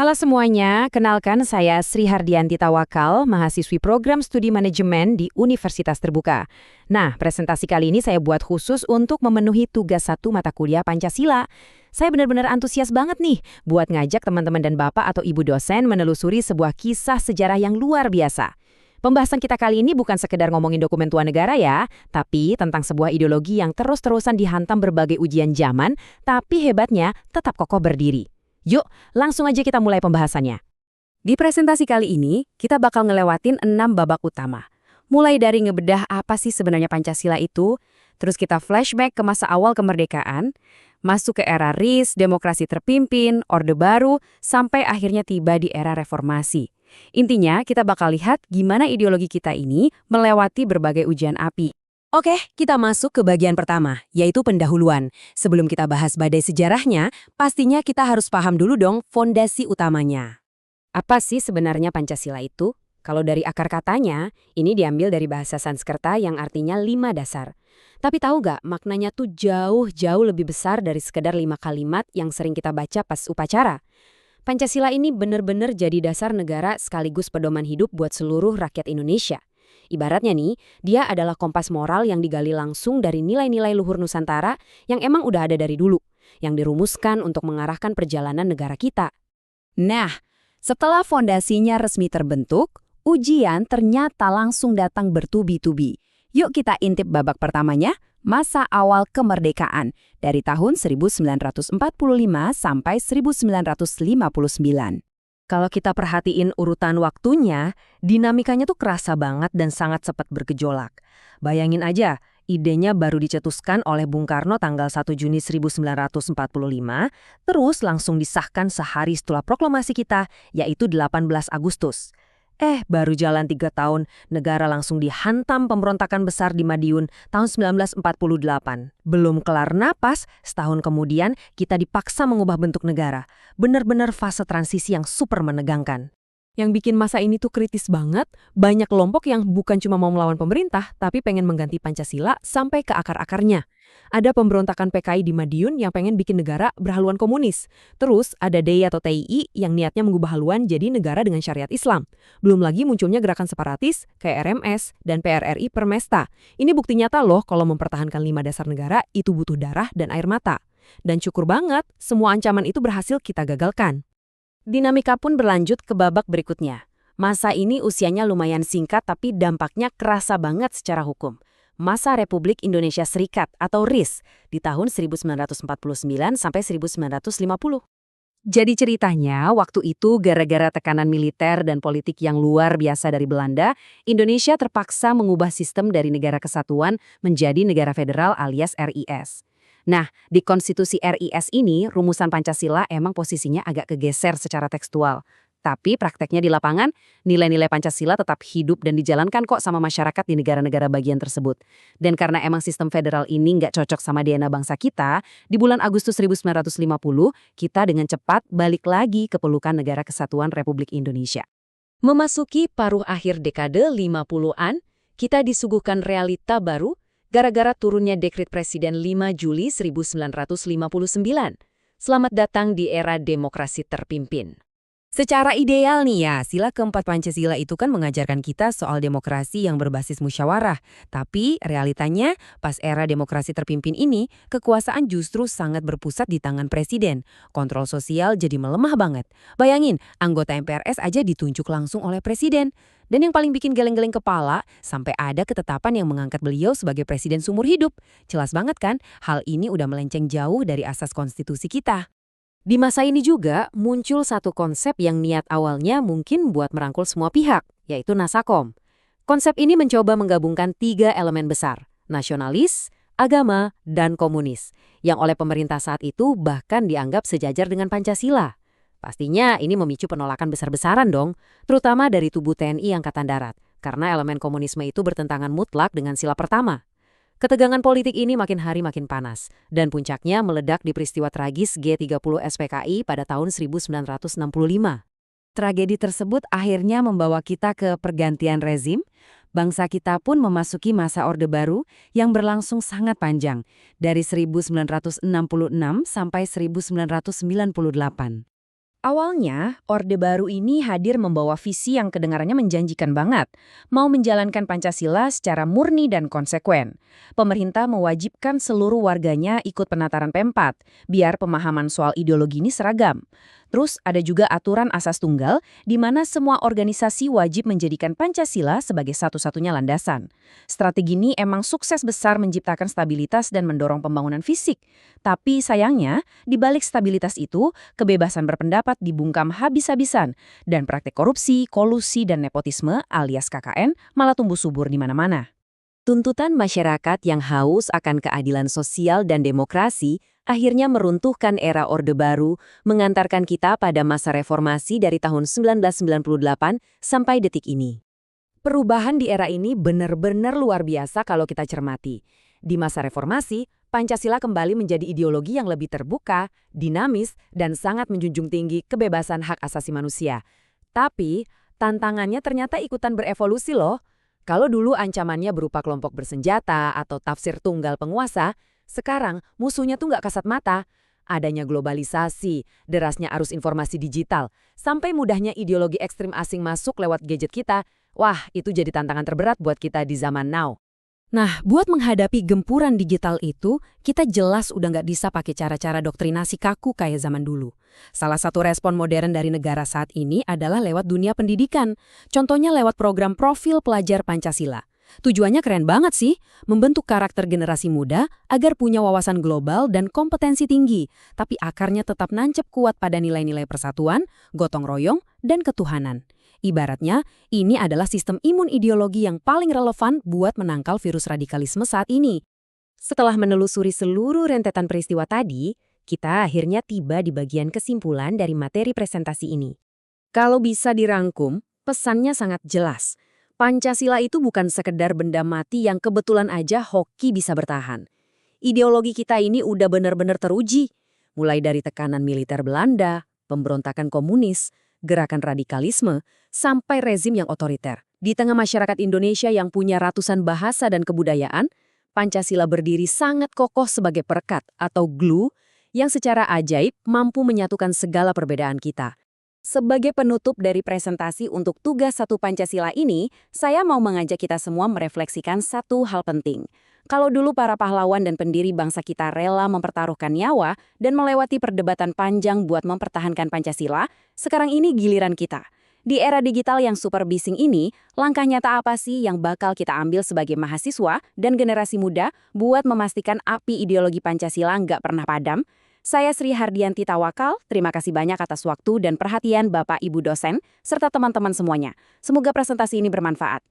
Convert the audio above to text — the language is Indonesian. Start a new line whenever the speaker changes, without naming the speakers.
Halo semuanya, kenalkan saya Sri Hardianti Tawakal, mahasiswi program studi manajemen di Universitas Terbuka. Nah, presentasi kali ini saya buat khusus untuk memenuhi tugas satu mata kuliah Pancasila. Saya benar-benar antusias banget nih buat ngajak teman-teman dan bapak atau ibu dosen menelusuri sebuah kisah sejarah yang luar biasa. Pembahasan kita kali ini bukan sekedar ngomongin dokumen tua negara ya, tapi tentang sebuah ideologi yang terus-terusan dihantam berbagai ujian zaman, tapi hebatnya tetap kokoh berdiri. Yuk, langsung aja kita mulai pembahasannya. Di presentasi kali ini, kita bakal ngelewatin 6 babak utama. Mulai dari ngebedah apa sih sebenarnya Pancasila itu, terus kita flashback ke masa awal kemerdekaan, masuk ke era RIS, demokrasi terpimpin, Orde Baru, sampai akhirnya tiba di era reformasi. Intinya, kita bakal lihat gimana ideologi kita ini melewati berbagai ujian api. Oke, kita masuk ke bagian pertama, yaitu pendahuluan. Sebelum kita bahas badai sejarahnya, pastinya kita harus paham dulu dong fondasi utamanya. Apa sih sebenarnya Pancasila itu? Kalau dari akar katanya, ini diambil dari bahasa Sanskerta yang artinya 5 dasar. Tapi tahu gak, maknanya tuh jauh-jauh lebih besar dari sekedar 5 kalimat yang sering kita baca pas upacara. Pancasila ini benar-benar jadi dasar negara sekaligus pedoman hidup buat seluruh rakyat Indonesia. Ibaratnya nih, dia adalah kompas moral yang digali langsung dari nilai-nilai luhur Nusantara yang emang udah ada dari dulu, yang dirumuskan untuk mengarahkan perjalanan negara kita. Nah, setelah fondasinya resmi terbentuk, ujian ternyata langsung datang bertubi-tubi. Yuk kita intip babak pertamanya, masa awal kemerdekaan, dari tahun 1945 sampai 1959. Kalau kita perhatiin urutan waktunya, dinamikanya tuh kerasa banget dan sangat cepat bergejolak. Bayangin aja, idenya baru dicetuskan oleh Bung Karno tanggal 1 Juni 1945, terus langsung disahkan sehari setelah proklamasi kita, yaitu 18 Agustus. Baru jalan 3 tahun, negara langsung dihantam pemberontakan besar di Madiun tahun 1948. Belum kelar napas, setahun kemudian kita dipaksa mengubah bentuk negara. Benar-benar fase transisi yang super menegangkan. Yang bikin masa ini tuh kritis banget, banyak kelompok yang bukan cuma mau melawan pemerintah, tapi pengen mengganti Pancasila sampai ke akar-akarnya. Ada pemberontakan PKI di Madiun yang pengen bikin negara berhaluan komunis. Terus ada DI atau TII yang niatnya mengubah haluan jadi negara dengan syariat Islam. Belum lagi munculnya gerakan separatis kayak RMS dan PRRI Permesta. Ini bukti nyata loh kalau mempertahankan 5 dasar negara itu butuh darah dan air mata. Dan syukur banget, semua ancaman itu berhasil kita gagalkan. Dinamika pun berlanjut ke babak berikutnya. Masa ini usianya lumayan singkat tapi dampaknya kerasa banget secara hukum. Masa Republik Indonesia Serikat atau RIS di tahun 1949 sampai 1950. Jadi ceritanya waktu itu gara-gara tekanan militer dan politik yang luar biasa dari Belanda, Indonesia terpaksa mengubah sistem dari negara kesatuan menjadi negara federal alias RIS. Nah, di konstitusi RIS ini, rumusan Pancasila emang posisinya agak kegeser secara tekstual. Tapi prakteknya di lapangan, nilai-nilai Pancasila tetap hidup dan dijalankan kok sama masyarakat di negara-negara bagian tersebut. Dan karena emang sistem federal ini nggak cocok sama DNA bangsa kita, di bulan Agustus 1950, kita dengan cepat balik lagi ke pelukan Negara Kesatuan Republik Indonesia. Memasuki paruh akhir dekade 50-an, kita disuguhkan realita baru, gara-gara turunnya dekret Presiden 5 Juli 1959. Selamat datang di era demokrasi terpimpin. Secara ideal nih ya, sila keempat Pancasila itu kan mengajarkan kita soal demokrasi yang berbasis musyawarah. Tapi realitanya, pas era demokrasi terpimpin ini, kekuasaan justru sangat berpusat di tangan presiden. Kontrol sosial jadi melemah banget. Bayangin, anggota MPRS aja ditunjuk langsung oleh presiden. Dan yang paling bikin geleng-geleng kepala, sampai ada ketetapan yang mengangkat beliau sebagai presiden seumur hidup. Jelas banget kan, hal ini udah melenceng jauh dari asas konstitusi kita. Di masa ini juga muncul satu konsep yang niat awalnya mungkin buat merangkul semua pihak, yaitu Nasakom. Konsep ini mencoba menggabungkan 3 elemen besar, nasionalis, agama, dan komunis, yang oleh pemerintah saat itu bahkan dianggap sejajar dengan Pancasila. Pastinya ini memicu penolakan besar-besaran dong, terutama dari tubuh TNI Angkatan Darat, karena elemen komunisme itu bertentangan mutlak dengan sila pertama. Ketegangan politik ini makin hari makin panas, dan puncaknya meledak di peristiwa tragis G30 SPKI pada tahun 1965. Tragedi tersebut akhirnya membawa kita ke pergantian rezim. Bangsa kita pun memasuki masa Orde Baru yang berlangsung sangat panjang, dari 1966 sampai 1998.
Awalnya, Orde Baru ini hadir membawa visi yang kedengarannya menjanjikan banget, mau menjalankan Pancasila secara murni dan konsekuen. Pemerintah mewajibkan seluruh warganya ikut penataran P4, biar pemahaman soal ideologi ini seragam. Terus ada juga aturan asas tunggal, di mana semua organisasi wajib menjadikan Pancasila sebagai satu-satunya landasan. Strategi ini emang sukses besar menciptakan stabilitas dan mendorong pembangunan fisik. Tapi sayangnya, di balik stabilitas itu, kebebasan berpendapat dibungkam habis-habisan, dan praktek korupsi, kolusi, dan nepotisme alias KKN malah tumbuh subur di mana-mana.
Tuntutan masyarakat yang haus akan keadilan sosial dan demokrasi akhirnya meruntuhkan era Orde Baru, mengantarkan kita pada masa reformasi dari tahun 1998 sampai detik ini. Perubahan di era ini benar-benar luar biasa kalau kita cermati. Di masa reformasi, Pancasila kembali menjadi ideologi yang lebih terbuka, dinamis, dan sangat menjunjung tinggi kebebasan hak asasi manusia. Tapi, tantangannya ternyata ikutan berevolusi loh. Kalau dulu ancamannya berupa kelompok bersenjata atau tafsir tunggal penguasa, sekarang musuhnya tuh nggak kasat mata. Adanya globalisasi, derasnya arus informasi digital, sampai mudahnya ideologi ekstrim asing masuk lewat gadget kita. Wah, itu jadi tantangan terberat buat kita di zaman now. Nah, buat menghadapi gempuran digital itu, kita jelas udah nggak bisa pakai cara-cara doktrinasi kaku kayak zaman dulu. Salah satu respon modern dari negara saat ini adalah lewat dunia pendidikan. Contohnya lewat program profil pelajar Pancasila. Tujuannya keren banget sih, membentuk karakter generasi muda agar punya wawasan global dan kompetensi tinggi, tapi akarnya tetap nancep kuat pada nilai-nilai persatuan, gotong royong, dan ketuhanan. Ibaratnya, ini adalah sistem imun ideologi yang paling relevan buat menangkal virus radikalisme saat ini. Setelah menelusuri seluruh rentetan peristiwa tadi, kita akhirnya tiba di bagian kesimpulan dari materi presentasi ini. Kalau bisa dirangkum, pesannya sangat jelas. Pancasila itu bukan sekedar benda mati yang kebetulan aja hoki bisa bertahan. Ideologi kita ini udah benar-benar teruji, mulai dari tekanan militer Belanda, pemberontakan komunis, gerakan radikalisme, sampai rezim yang otoriter. Di tengah masyarakat Indonesia yang punya ratusan bahasa dan kebudayaan, Pancasila berdiri sangat kokoh sebagai perekat atau glue yang secara ajaib mampu menyatukan segala perbedaan kita. Sebagai penutup dari presentasi untuk tugas 1 Pancasila ini, saya mau mengajak kita semua merefleksikan satu hal penting. Kalau dulu para pahlawan dan pendiri bangsa kita rela mempertaruhkan nyawa dan melewati perdebatan panjang buat mempertahankan Pancasila, sekarang ini giliran kita. Di era digital yang super bising ini, langkah nyata apa sih yang bakal kita ambil sebagai mahasiswa dan generasi muda buat memastikan api ideologi Pancasila nggak pernah padam? Saya Sri Hardianti Tawakal, terima kasih banyak atas waktu dan perhatian Bapak Ibu dosen, serta teman-teman semuanya. Semoga presentasi ini bermanfaat.